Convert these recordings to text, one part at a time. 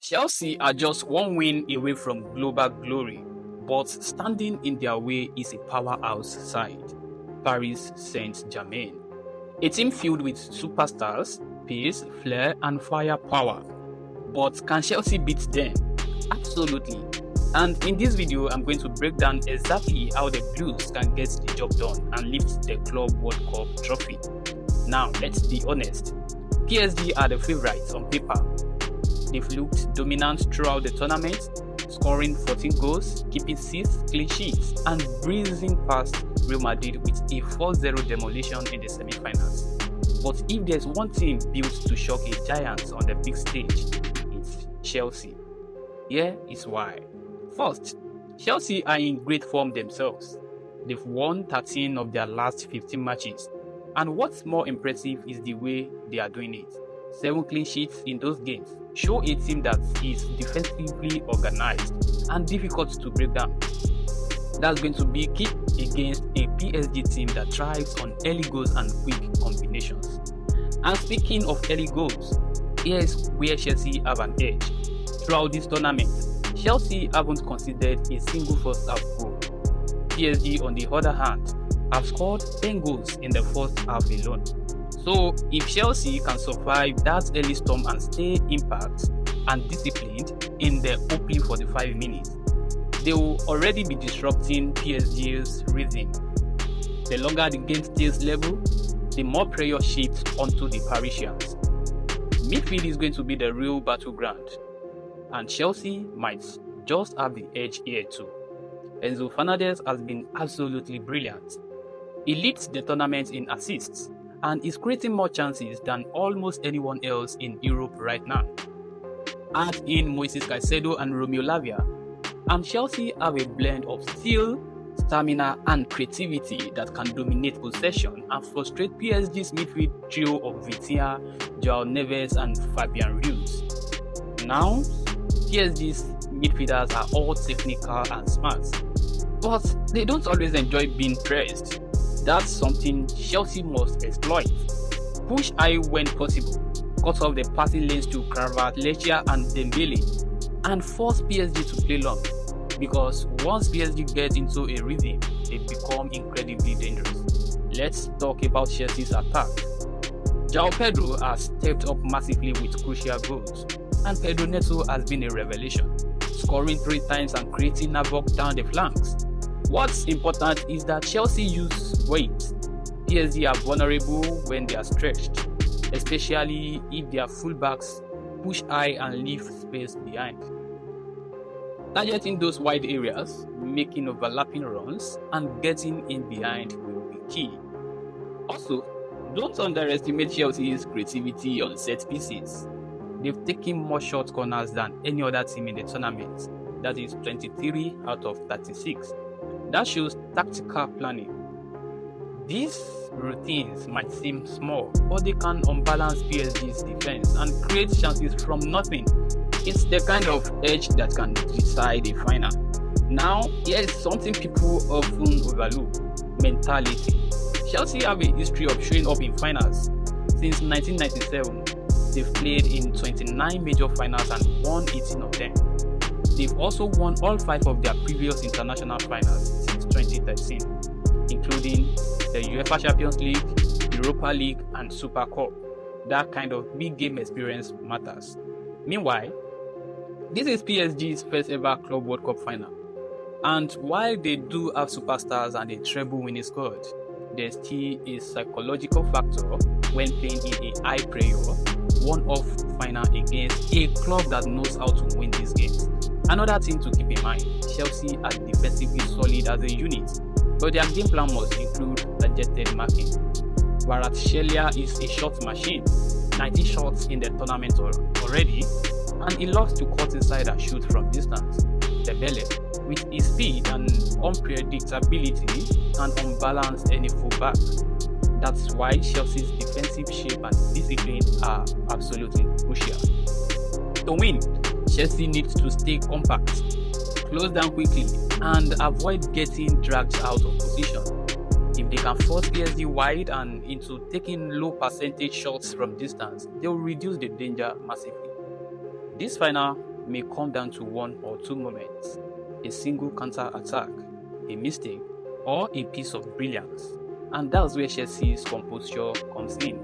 Chelsea are just one win away from global glory, but standing in their way is a powerhouse side, Paris Saint-Germain. A team filled with superstars, pace, flair, and firepower. But can Chelsea beat them? Absolutely. And in this video, I'm going to break down exactly how the Blues can get the job done and lift the Club World Cup trophy. Now, let's be honest. PSG are the favourites on paper. They've looked dominant throughout the tournament, scoring 14 goals, keeping 6 clean sheets, and breezing past Real Madrid with a 4-0 demolition in the semi-finals. But if there's one team built to shock a giant on the big stage, it's Chelsea. Here is why. First, Chelsea are in great form themselves. They've won 13 of their last 15 matches. And what's more impressive is the way they are doing it. 7 clean sheets in those games show a team that is defensively organized and difficult to break down. That's going to be key against a PSG team that thrives on early goals and quick combinations. And speaking of early goals, here's where Chelsea have an edge. Throughout this tournament, Chelsea haven't conceded a single first half goal. PSG, on the other hand, have scored 10 goals in the first half alone. So if Chelsea can survive that early storm and stay impact and disciplined in the opening 45 minutes, they will already be disrupting PSG's rhythm. The longer the game stays level, the more pressure shifts onto the Parisians. Midfield is going to be the real battleground, and Chelsea might just have the edge here too. Enzo Fernández has been absolutely brilliant. He leads the tournament in assists and is creating more chances than almost anyone else in Europe right now. Add in Moises Caicedo and Romeo Lavia, and Chelsea have a blend of skill, stamina, and creativity that can dominate possession and frustrate PSG's midfield trio of Vitinha, João Neves, and Fabian Ruiz. Now, PSG's midfielders are all technical and smart, but they don't always enjoy being pressed. That's something Chelsea must exploit. Push high when possible, cut off the passing lanes to Kvaratskhelia and Dembele, and force PSG to play long. Because once PSG gets into a rhythm, they become incredibly dangerous. Let's talk about Chelsea's attack. João Pedro has stepped up massively with crucial goals, and Pedro Neto has been a revelation, scoring 3 times and creating havoc down the flanks. What's important is that Chelsea use weight. PSG are vulnerable when they are stretched, especially if their fullbacks push high and leave space behind. Targeting those wide areas, making overlapping runs, and getting in behind will be key. Also, don't underestimate Chelsea's creativity on set pieces. They've taken more short corners than any other team in the tournament, that is 23 out of 36. That shows tactical planning. These routines might seem small, but they can unbalance PSG's defense and create chances from nothing. It's the kind of edge that can decide a final. Now, here is something people often overlook: mentality. Chelsea have a history of showing up in finals. Since 1997, they've played in 29 major finals and won 18 of them. They've also won all 5 of their previous international finals since 2013, including the UEFA Champions League, Europa League, and Super Cup. That kind of big game experience matters. Meanwhile, this is PSG's first ever Club World Cup final. And while they do have superstars and a treble winning squad, there's still a psychological factor when playing in a high pressure, one-off final against a club that knows how to win these games. Another thing to keep in mind, Chelsea are defensively solid as a unit, but their game plan must include targeted marking. Kvaratskhelia is a shot machine, 90 shots in the tournament already, and he loves to cut inside and shoot from distance. Dembele, with his speed and unpredictability, can unbalance any fullback. That's why Chelsea's defensive shape and discipline are absolutely crucial. To win, Chelsea needs to stay compact, close down quickly, and avoid getting dragged out of position. If they can force PSG wide and into taking low percentage shots from distance, they will reduce the danger massively. This final may come down to one or two moments: a single counter-attack, a mistake, or a piece of brilliance. And that's where Chelsea's composure comes in.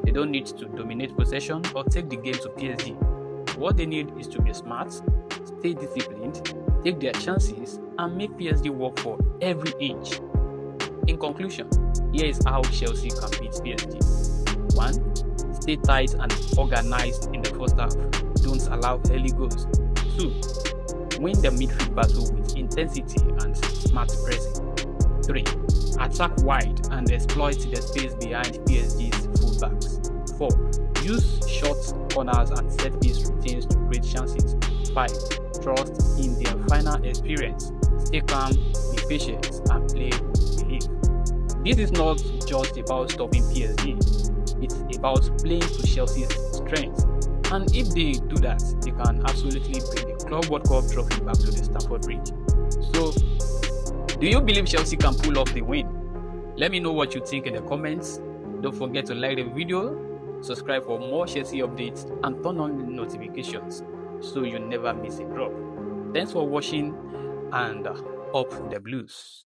They don't need to dominate possession or take the game to PSG. What they need is to be smart, stay disciplined, take their chances, and make PSG work for every inch. In conclusion, here is how Chelsea can beat PSG. 1. Stay tight and organized in the first half. Don't allow early goals. 2. Win the midfield battle with intensity and smart pressing. 3. Attack wide and exploit the space behind PSG's fullbacks. 4. Use short corners and set-piece routines to create chances. 5. Trust in their final experience. Stay calm, be patient, and play with belief. This is not just about stopping PSG. It's about playing to Chelsea's strengths. And if they do that, they can absolutely bring the Club World Cup trophy back to the Stamford Bridge. So, do you believe Chelsea can pull off the win? Let me know what you think in the comments. Don't forget to like the video, subscribe for more Chelsea updates, and turn on the notifications so you never miss a drop. Thanks for watching, and up the Blues.